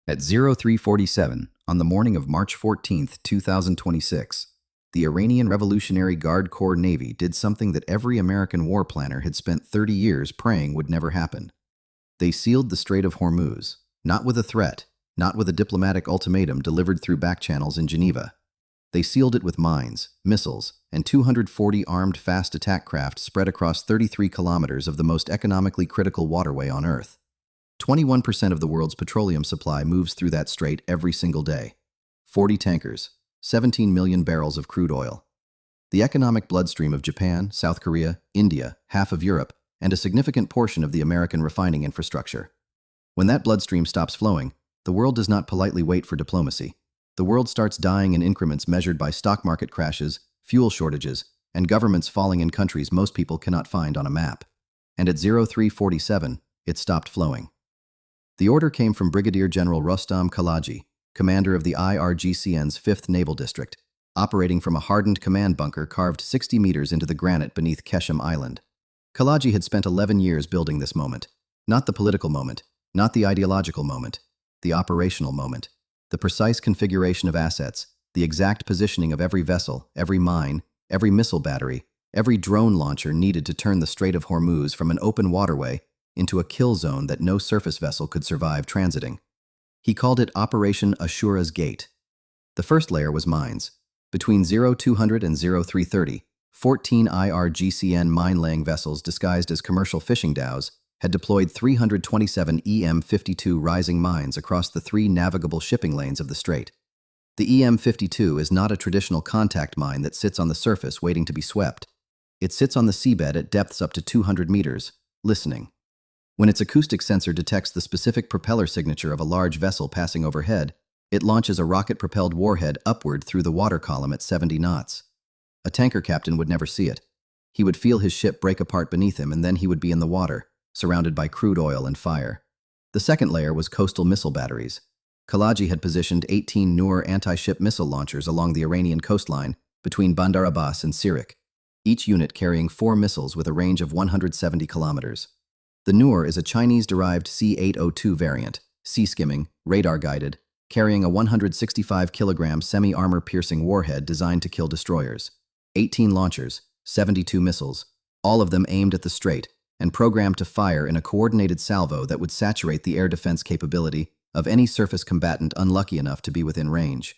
At 0347, on the morning of March 14th, 2026, the Iranian Revolutionary Guard Corps Navy did something that every American war planner had spent 30 years praying would never happen. They sealed the Strait of Hormuz, not with a threat, not with a diplomatic ultimatum delivered through back channels in Geneva. They sealed it with mines, missiles, and 240 armed fast attack craft spread across 33 kilometers of the most economically critical waterway on Earth. 21% of the world's petroleum supply moves through that strait every single day. 40 tankers, 17 million barrels of crude oil. The economic bloodstream of Japan, South Korea, India, half of Europe, and a significant portion of the American refining infrastructure. When that bloodstream stops flowing, the world does not politely wait for diplomacy. The world starts dying in increments measured by stock market crashes, fuel shortages, and governments falling in countries most people cannot find on a map. And at 0347, it stopped flowing. The order came from Brigadier General Rostam Kalaji, commander of the IRGCN's 5th Naval District, operating from a hardened command bunker carved 60 meters into the granite beneath Keshem Island. Kalaji had spent 11 years building this moment. Not the political moment, not the ideological moment, the operational moment. The precise configuration of assets, the exact positioning of every vessel, every mine, every missile battery, every drone launcher needed to turn the Strait of Hormuz from an open waterway into a kill zone that no surface vessel could survive transiting. He called it Operation Ashura's Gate. The first layer was mines. Between 0200 and 0330, 14 IRGCN mine-laying vessels disguised as commercial fishing dhows had deployed 327 EM-52 rising mines across the 3 navigable shipping lanes of the strait. The EM-52 is not a traditional contact mine that sits on the surface waiting to be swept. It sits on the seabed at depths up to 200 meters, listening. When its acoustic sensor detects the specific propeller signature of a large vessel passing overhead, it launches a rocket-propelled warhead upward through the water column at 70 knots. A tanker captain would never see it. He would feel his ship break apart beneath him, and then he would be in the water, surrounded by crude oil and fire. The second layer was coastal missile batteries. Kalaji had positioned 18 Noor anti-ship missile launchers along the Iranian coastline between Bandar Abbas and Sirik, each unit carrying 4 missiles with a range of 170 kilometers. The Noor is a Chinese-derived C-802 variant, sea-skimming, radar-guided, carrying a 165-kilogram semi-armor-piercing warhead designed to kill destroyers. 18 launchers, 72 missiles, all of them aimed at the strait, and programmed to fire in a coordinated salvo that would saturate the air defense capability of any surface combatant unlucky enough to be within range.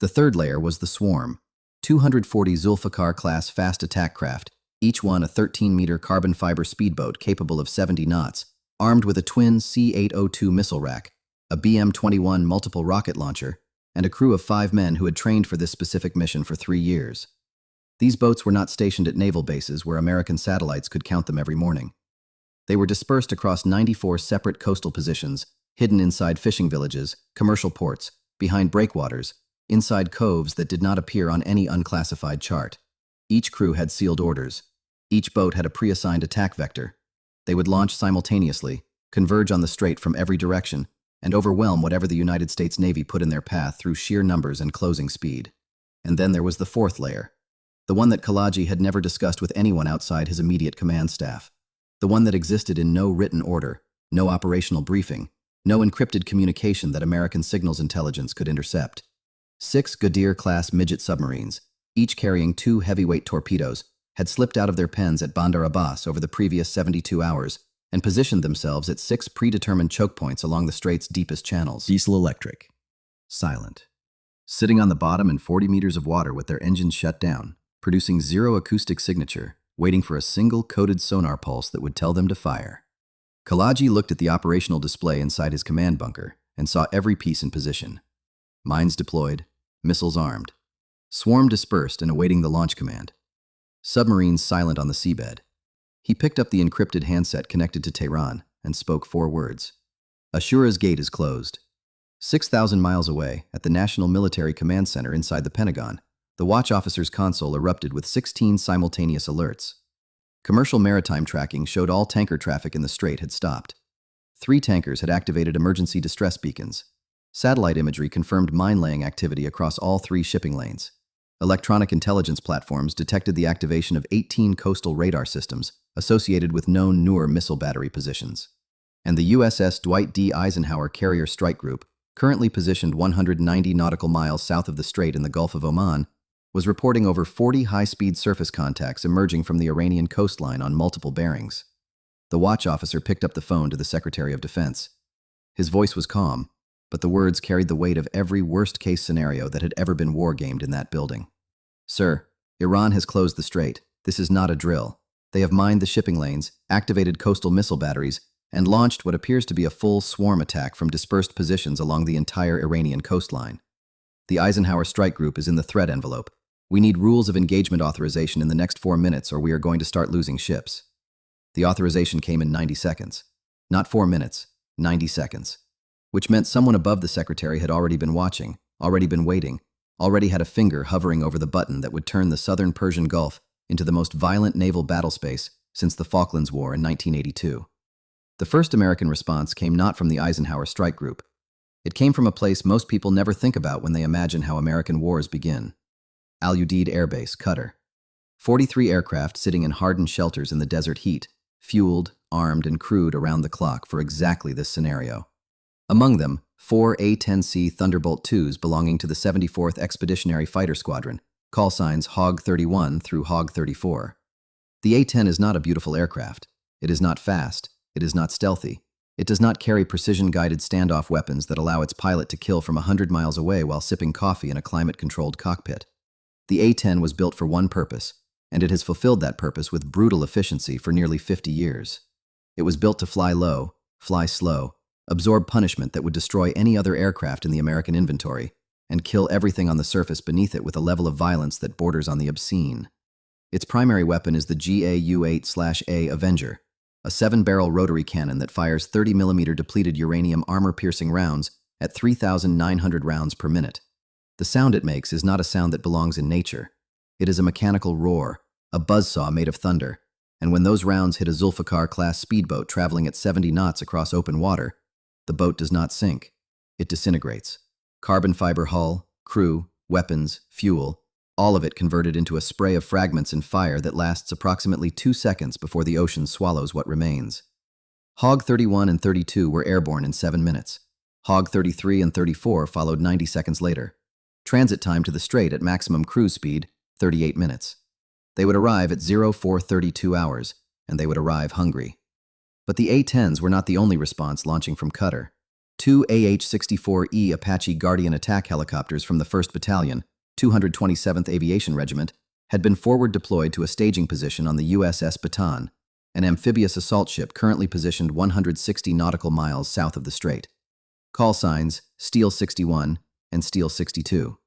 The third layer was the swarm, 240 Zulfikar-class fast attack craft, each one a 13-meter carbon fiber speedboat capable of 70 knots, armed with a twin C-802 missile rack, a BM-21 multiple rocket launcher, and a crew of 5 men who had trained for this specific mission for 3 years. These boats were not stationed at naval bases where American satellites could count them every morning. They were dispersed across 94 separate coastal positions, hidden inside fishing villages, commercial ports, behind breakwaters, inside coves that did not appear on any unclassified chart. Each crew had sealed orders. Each boat had a pre-assigned attack vector. They would launch simultaneously, converge on the strait from every direction, and overwhelm whatever the United States Navy put in their path through sheer numbers and closing speed. And then there was the fourth layer. The one that Kalaji had never discussed with anyone outside his immediate command staff. The one that existed in no written order, no operational briefing, no encrypted communication that American signals intelligence could intercept. 6 Ghadir-class midget submarines, each carrying 2 heavyweight torpedoes, had slipped out of their pens at Bandar Abbas over the previous 72 hours and positioned themselves at 6 predetermined chokepoints along the strait's deepest channels. Diesel electric. Silent. Sitting on the bottom in 40 meters of water with their engines shut down, producing 0 acoustic signature, waiting for a single coded sonar pulse that would tell them to fire. Kalaji looked at the operational display inside his command bunker and saw every piece in position. Mines deployed, missiles armed. Swarm dispersed and awaiting the launch command. Submarines silent on the seabed. He picked up the encrypted handset connected to Tehran and spoke 4 words. Ashura's Gate is closed. 6,000 miles away, at the National Military Command Center inside the Pentagon, the watch officer's console erupted with 16 simultaneous alerts. Commercial maritime tracking showed all tanker traffic in the strait had stopped. 3 tankers had activated emergency distress beacons. Satellite imagery confirmed mine-laying activity across all 3 shipping lanes. Electronic intelligence platforms detected the activation of 18 coastal radar systems associated with known Noor missile battery positions. And the USS Dwight D. Eisenhower Carrier Strike Group, currently positioned 190 nautical miles south of the strait in the Gulf of Oman, was reporting over 40 high-speed surface contacts emerging from the Iranian coastline on multiple bearings. The watch officer picked up the phone to the Secretary of Defense. His voice was calm, but the words carried the weight of every worst-case scenario that had ever been war-gamed in that building. "Sir, Iran has closed the strait. This is not a drill. They have mined the shipping lanes, activated coastal missile batteries, and launched what appears to be a full swarm attack from dispersed positions along the entire Iranian coastline. The Eisenhower strike group is in the threat envelope. We need rules of engagement authorization in the next 4 minutes or we are going to start losing ships." The authorization came in 90 seconds. Not 4 minutes, 90 seconds. Which meant someone above the secretary had already been watching, already been waiting, already had a finger hovering over the button that would turn the southern Persian Gulf into the most violent naval battlespace since the Falklands War in 1982. The first American response came not from the Eisenhower strike group. It came from a place most people never think about when they imagine how American wars begin. Al Udeid Air Base, Qatar. 43 aircraft sitting in hardened shelters in the desert heat, fueled, armed, and crewed around the clock for exactly this scenario. Among them, 4 A-10C Thunderbolt IIs belonging to the 74th Expeditionary Fighter Squadron, call signs Hog 31 through Hog 34. The A-10 is not a beautiful aircraft. It is not fast. It is not stealthy. It does not carry precision-guided standoff weapons that allow its pilot to kill from 100 miles away while sipping coffee in a climate-controlled cockpit. The A-10 was built for one purpose, and it has fulfilled that purpose with brutal efficiency for nearly 50 years. It was built to fly low, fly slow, absorb punishment that would destroy any other aircraft in the American inventory, and kill everything on the surface beneath it with a level of violence that borders on the obscene. Its primary weapon is the GAU-8/A Avenger, a 7-barrel rotary cannon that fires 30mm depleted uranium armor-piercing rounds at 3,900 rounds per minute. The sound it makes is not a sound that belongs in nature. It is a mechanical roar, a buzzsaw made of thunder, and when those rounds hit a Zulfikar-class speedboat traveling at 70 knots across open water, the boat does not sink. It disintegrates. Carbon fiber hull, crew, weapons, fuel, all of it converted into a spray of fragments and fire that lasts approximately 2 seconds before the ocean swallows what remains. Hog 31 and 32 were airborne in 7 minutes. Hog 33 and 34 followed 90 seconds later. Transit time to the strait at maximum cruise speed, 38 minutes. They would arrive at 0432 hours, and they would arrive hungry. But the A-10s were not the only response launching from Qatar. 2 AH-64E Apache Guardian attack helicopters from the 1st Battalion, 227th Aviation Regiment, had been forward deployed to a staging position on the USS Bataan, an amphibious assault ship currently positioned 160 nautical miles south of the strait. Call signs Steel 61 and Steel 62.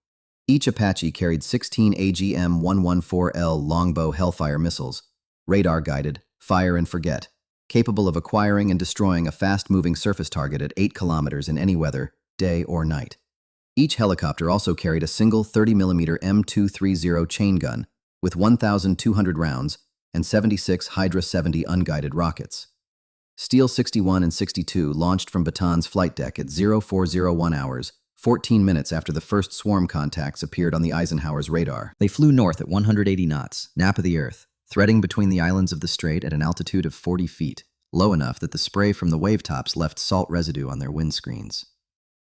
Each Apache carried 16 AGM-114L longbow Hellfire missiles, radar-guided, fire and forget, capable of acquiring and destroying a fast-moving surface target at 8 kilometers in any weather, day or night. Each helicopter also carried a single 30mm M230 chain gun with 1,200 rounds and 76 Hydra 70 unguided rockets. Steel 61 and 62 launched from Bataan's flight deck at 0401 hours, 14 minutes after the first swarm contacts appeared on the Eisenhower's radar. They flew north at 180 knots, nap of the earth, threading between the islands of the strait at an altitude of 40 feet, low enough that the spray from the wavetops left salt residue on their windscreens.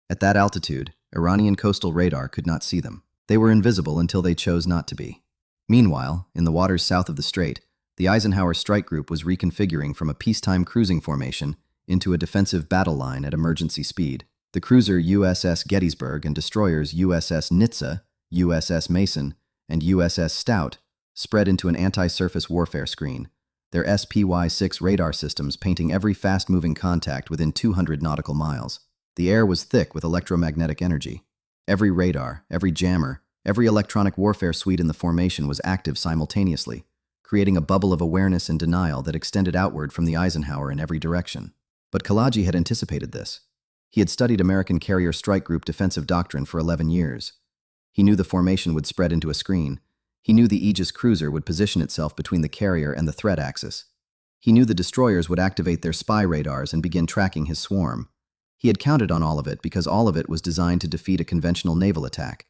At that altitude, Iranian coastal radar could not see them. They were invisible until they chose not to be. Meanwhile, in the waters south of the strait, the Eisenhower strike group was reconfiguring from a peacetime cruising formation into a defensive battle line at emergency speed. The cruiser USS Gettysburg and destroyers USS Nitze, USS Mason, and USS Stout spread into an anti-surface warfare screen, their SPY-6 radar systems painting every fast-moving contact within 200 nautical miles. The air was thick with electromagnetic energy. Every radar, every jammer, every electronic warfare suite in the formation was active simultaneously, creating a bubble of awareness and denial that extended outward from the Eisenhower in every direction. But Kalaji had anticipated this. He had studied American carrier strike group defensive doctrine for 11 years. He knew the formation would spread into a screen. He knew the Aegis cruiser would position itself between the carrier and the threat axis. He knew the destroyers would activate their spy radars and begin tracking his swarm. He had counted on all of it because all of it was designed to defeat a conventional naval attack,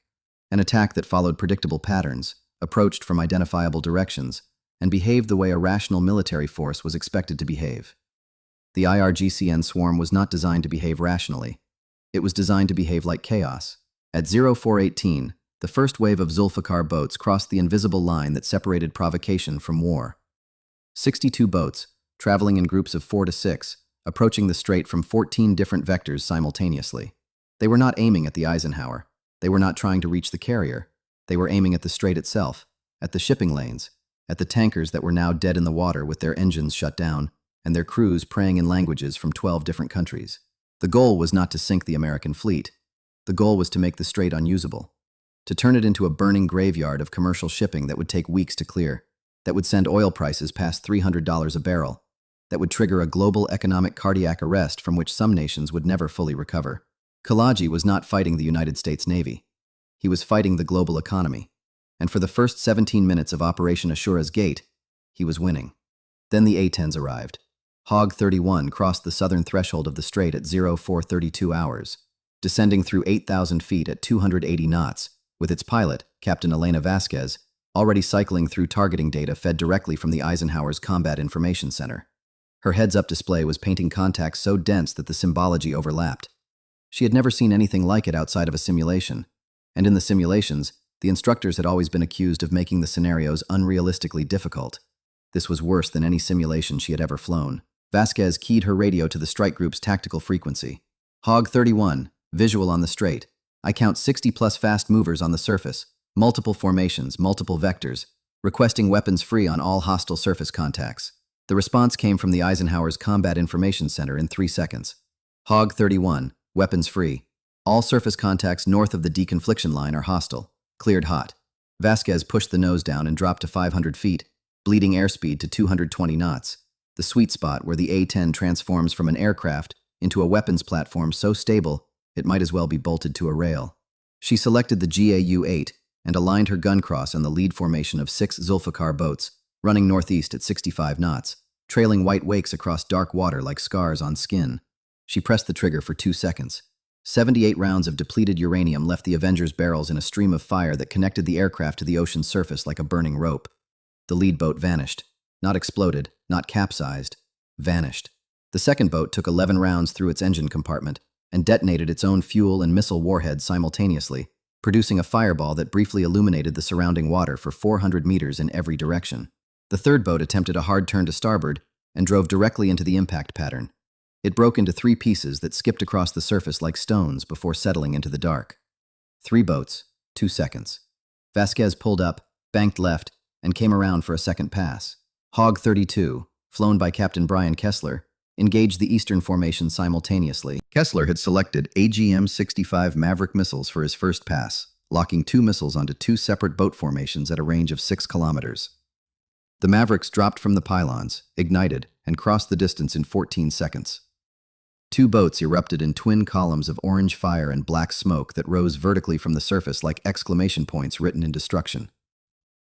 an attack that followed predictable patterns, approached from identifiable directions, and behaved the way a rational military force was expected to behave. The IRGCN swarm was not designed to behave rationally. It was designed to behave like chaos. At 0418, the first wave of Zulfikar boats crossed the invisible line that separated provocation from war. 62 boats, traveling in groups of 4 to 6, approaching the strait from 14 different vectors simultaneously. They were not aiming at the Eisenhower. They were not trying to reach the carrier. They were aiming at the strait itself, at the shipping lanes, at the tankers that were now dead in the water with their engines shut down, and their crews praying in languages from 12 different countries. The goal was not to sink the American fleet. The goal was to make the strait unusable, to turn it into a burning graveyard of commercial shipping that would take weeks to clear, that would send oil prices past $300 a barrel, that would trigger a global economic cardiac arrest from which some nations would never fully recover. Kalaji was not fighting the United States Navy. He was fighting the global economy. And for the first 17 minutes of Operation Ashura's Gate, he was winning. Then the A-10s arrived. Hog 31 crossed the southern threshold of the strait at 0432 hours, descending through 8,000 feet at 280 knots, with its pilot, Captain Elena Vasquez, already cycling through targeting data fed directly from the Eisenhower's Combat Information Center. Her heads-up display was painting contacts so dense that the symbology overlapped. She had never seen anything like it outside of a simulation, and in the simulations, the instructors had always been accused of making the scenarios unrealistically difficult. This was worse than any simulation she had ever flown. Vasquez keyed her radio to the strike group's tactical frequency. Hog 31, visual on the strait. I count 60-plus fast movers on the surface, multiple formations, multiple vectors, requesting weapons free on all hostile surface contacts. The response came from the Eisenhower's Combat Information Center in 3 seconds. Hog 31, weapons free. All surface contacts north of the deconfliction line are hostile. Cleared hot. Vasquez pushed the nose down and dropped to 500 feet, bleeding airspeed to 220 knots, the sweet spot where the A-10 transforms from an aircraft into a weapons platform so stable it might as well be bolted to a rail. She selected the GAU-8 and aligned her gun cross on the lead formation of 6 Zulfikar boats, running northeast at 65 knots, trailing white wakes across dark water like scars on skin. She pressed the trigger for 2 seconds. 78 rounds of depleted uranium left the Avenger's barrels in a stream of fire that connected the aircraft to the ocean's surface like a burning rope. The lead boat vanished. Not exploded, not capsized. Vanished. The second boat took 11 rounds through its engine compartment and detonated its own fuel and missile warheads simultaneously, producing a fireball that briefly illuminated the surrounding water for 400 meters in every direction. The third boat attempted a hard turn to starboard and drove directly into the impact pattern. It broke into 3 pieces that skipped across the surface like stones before settling into the dark. 3 boats, 2 seconds. Vasquez pulled up, banked left, and came around for a second pass. Hog 32, flown by Captain Brian Kessler, engaged the eastern formation simultaneously. Kessler had selected AGM-65 Maverick missiles for his first pass, locking 2 missiles onto 2 separate boat formations at a range of 6 kilometers. The Mavericks dropped from the pylons, ignited, and crossed the distance in 14 seconds. 2 boats erupted in twin columns of orange fire and black smoke that rose vertically from the surface like exclamation points written in destruction.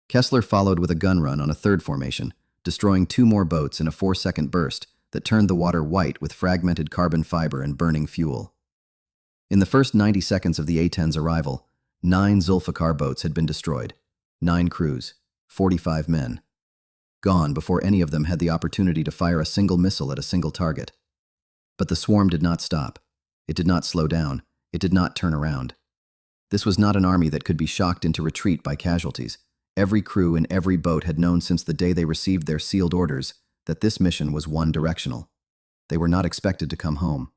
Kessler followed with a gun run on a third formation, destroying 2 more boats in a 4-second burst that turned the water white with fragmented carbon fiber and burning fuel. In the first 90 seconds of the A-10's arrival, 9 Zulfikar boats had been destroyed, 9 crews, 45 men. Gone before any of them had the opportunity to fire a single missile at a single target. But the swarm did not stop. It did not slow down. It did not turn around. This was not an army that could be shocked into retreat by casualties. Every crew in every boat had known since the day they received their sealed orders that this mission was one-directional. They were not expected to come home.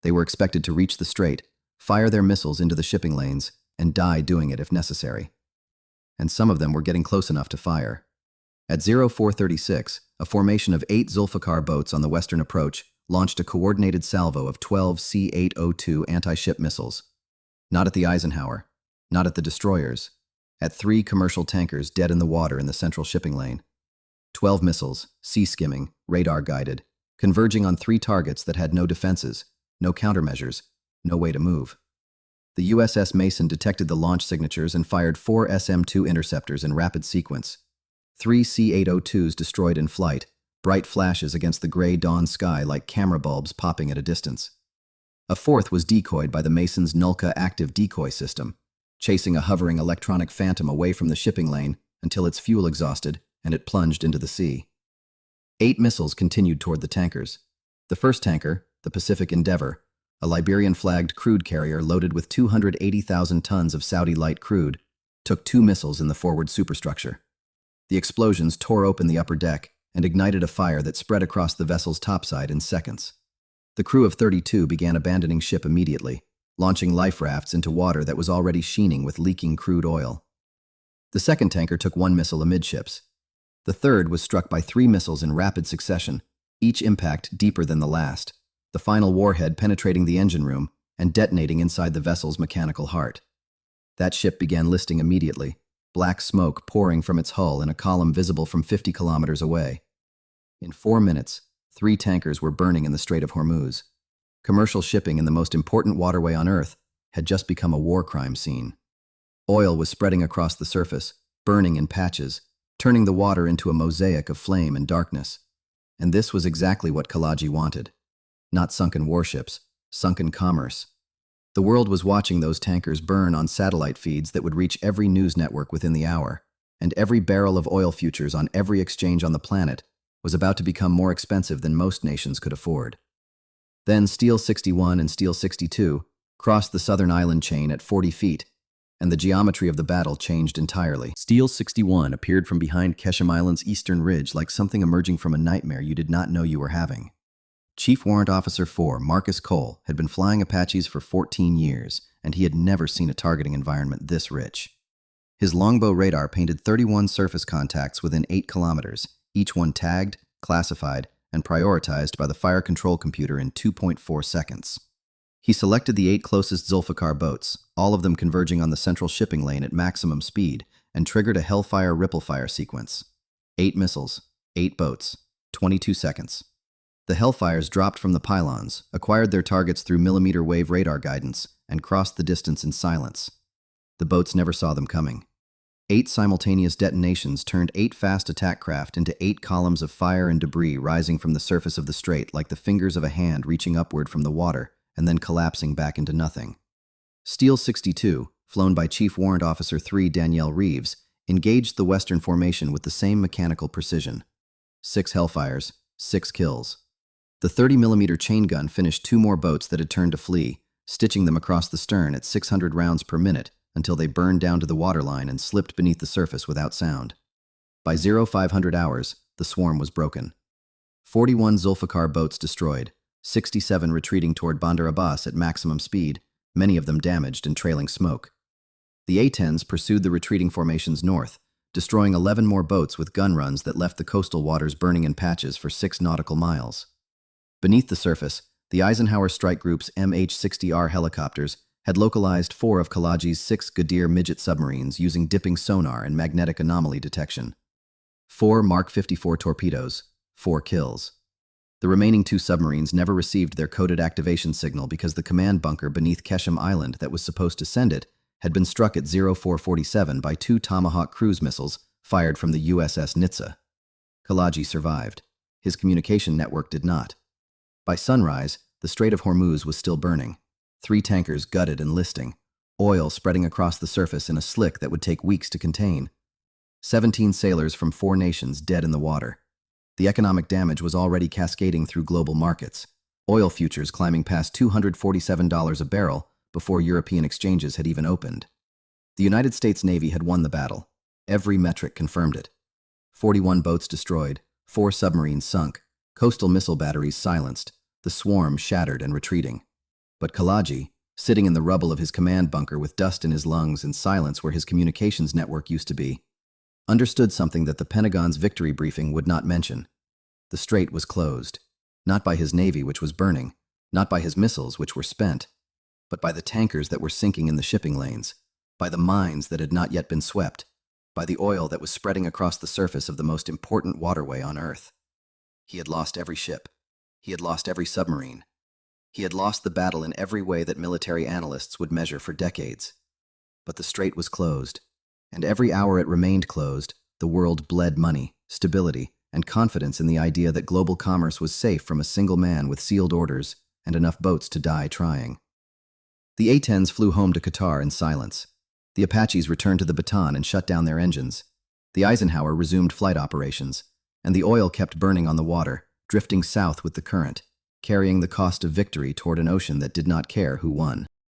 They were expected to reach the strait, fire their missiles into the shipping lanes, and die doing it if necessary. And some of them were getting close enough to fire. At 0436, a formation of 8 Zulfikar boats on the western approach launched a coordinated salvo of 12 C-802 anti-ship missiles. Not at the Eisenhower, not at the destroyers, at 3 commercial tankers dead in the water in the central shipping lane. 12 missiles, sea-skimming, radar-guided, converging on 3 targets that had no defenses, no countermeasures, no way to move. The USS Mason detected the launch signatures and fired 4 SM-2 interceptors in rapid sequence. 3 C-802s destroyed in flight, bright flashes against the gray dawn sky like camera bulbs popping at a distance. A 4th was decoyed by the Mason's Nulka active decoy system, chasing a hovering electronic phantom away from the shipping lane until its fuel exhausted and it plunged into the sea. 8 missiles continued toward the tankers. The first tanker, the Pacific Endeavor, A Liberian-flagged crude carrier loaded with 280,000 tons of Saudi light crude took 2 missiles in the forward superstructure. The explosions tore open the upper deck and ignited a fire that spread across the vessel's topside in seconds. The crew of 32 began abandoning ship immediately, launching life rafts into water that was already sheening with leaking crude oil. The second tanker took 1 missile amidships. The third was struck by 3 missiles in rapid succession, each impact deeper than the last, the final warhead penetrating the engine room and detonating inside the vessel's mechanical heart. That ship began listing immediately, black smoke pouring from its hull in a column visible from 50 kilometers away. In 4 minutes, 3 tankers were burning in the Strait of Hormuz. Commercial shipping in the most important waterway on Earth had just become a war crime scene. Oil was spreading across the surface, burning in patches, turning the water into a mosaic of flame and darkness. And this was exactly what Kalaji wanted. Not sunken warships, sunken commerce. The world was watching those tankers burn on satellite feeds that would reach every news network within the hour, and every barrel of oil futures on every exchange on the planet was about to become more expensive than most nations could afford. Then Steel 61 and Steel 62 crossed the southern island chain at 40 feet, and the geometry of the battle changed entirely. Steel 61 appeared from behind Keshem Island's eastern ridge like something emerging from a nightmare you did not know you were having. Chief Warrant Officer 4, Marcus Cole, had been flying Apaches for 14 years, and he had never seen a targeting environment this rich. His longbow radar painted 31 surface contacts within 8 kilometers, each one tagged, classified, and prioritized by the fire control computer in 2.4 seconds. He selected the 8 closest Zulfikar boats, all of them converging on the central shipping lane at maximum speed, and triggered a Hellfire ripple fire sequence. 8 missiles, 8 boats, 22 seconds. The Hellfires dropped from the pylons, acquired their targets through millimeter wave radar guidance, and crossed the distance in silence. The boats never saw them coming. 8 simultaneous detonations turned 8 fast attack craft into 8 columns of fire and debris rising from the surface of the strait like the fingers of a hand reaching upward from the water and then collapsing back into nothing. Steel 62, flown by Chief Warrant Officer 3 Danielle Reeves, engaged the western formation with the same mechanical precision. 6 Hellfires, 6 kills. The 30mm chain gun finished 2 more boats that had turned to flee, stitching them across the stern at 600 rounds per minute until they burned down to the waterline and slipped beneath the surface without sound. By 0500 hours, the swarm was broken. 41 Zulfikar boats destroyed, 67 retreating toward Bandar Abbas at maximum speed, many of them damaged and trailing smoke. The A-10s pursued the retreating formations north, destroying 11 more boats with gun runs that left the coastal waters burning in patches for 6 nautical miles. Beneath the surface, the Eisenhower Strike Group's MH-60R helicopters had localized 4 of Kalaji's 6 Ghadir midget submarines using dipping sonar and magnetic anomaly detection. 4 Mark 54 torpedoes, 4 kills. The remaining 2 submarines never received their coded activation signal because the command bunker beneath Keshem Island that was supposed to send it had been struck at 0447 by 2 Tomahawk cruise missiles fired from the USS Nitsa. Kalaji survived. His communication network did not. By sunrise, the Strait of Hormuz was still burning. 3 tankers gutted and listing, oil spreading across the surface in a slick that would take weeks to contain. 17 sailors from 4 nations dead in the water. The economic damage was already cascading through global markets, oil futures climbing past $247 a barrel before European exchanges had even opened. The United States Navy had won the battle. Every metric confirmed it. 41 boats destroyed, 4 submarines sunk, coastal missile batteries silenced, the swarm shattered and retreating. But Kalaji, sitting in the rubble of his command bunker with dust in his lungs and silence where his communications network used to be, understood something that the Pentagon's victory briefing would not mention. The strait was closed, not by his navy which was burning, not by his missiles which were spent, but by the tankers that were sinking in the shipping lanes, by the mines that had not yet been swept, by the oil that was spreading across the surface of the most important waterway on Earth. He had lost every ship. He had lost every submarine. He had lost the battle in every way that military analysts would measure for decades. But the strait was closed, and every hour it remained closed, the world bled money, stability, and confidence in the idea that global commerce was safe from a single man with sealed orders and enough boats to die trying. The A-10s flew home to Qatar in silence. The Apaches returned to the Baton and shut down their engines. The Eisenhower resumed flight operations, and the oil kept burning on the water, drifting south with the current, carrying the cost of victory toward an ocean that did not care who won.